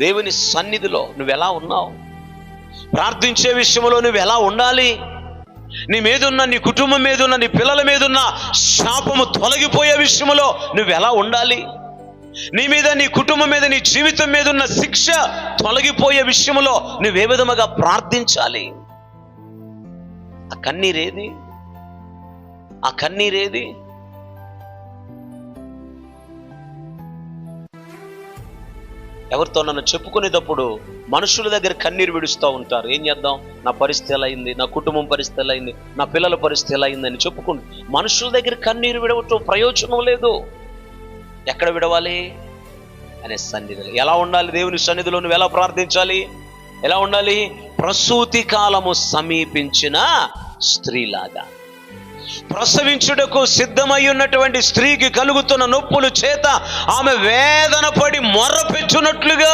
దేవుని సన్నిధిలో నువ్వు ఎలా ఉన్నావు? ప్రార్థించే విషయంలో నువ్వు ఎలా ఉండాలి? నీ మీదున్న, నీ కుటుంబం మీదున్న, నీ పిల్లల మీదున్న శాపము తొలగిపోయే విషయంలో నువ్వు ఎలా ఉండాలి? నీ మీద, నీ కుటుంబం మీద, నీ జీవితం మీద ఉన్న శిక్ష తొలగిపోయే విషయంలో నువ్వే విధముగా ప్రార్థించాలి? ఆ కన్నీరేది? ఆ కన్నీరేది? ఎవరితో నన్ను చెప్పుకునేటప్పుడు మనుషుల దగ్గర కన్నీరు విడుస్తూ ఉంటారు. ఏం చేద్దాం, నా పరిస్థితి ఎలా అయింది, నా కుటుంబం పరిస్థితి ఎలా అయింది, నా పిల్లల పరిస్థితి ఎలా అయిందని చెప్పుకుంటు మనుషుల దగ్గర కన్నీరు విడవటం ప్రయోజనం లేదు. ఎక్కడ విడవాలి? అనే సన్నిధిలో. ఎలా ఉండాలి? దేవుని సన్నిధిలో నువ్వు ఎలా ప్రార్థించాలి? ఎలా ఉండాలి? ప్రసూతి కాలము సమీపించిన స్త్రీలాగా. ప్రసవించుటకు సిద్ధమై ఉన్నటువంటి స్త్రీకి కలుగుతున్న నొప్పుల చేత ఆమె వేదన పడి మొర్రపెట్టునట్లుగా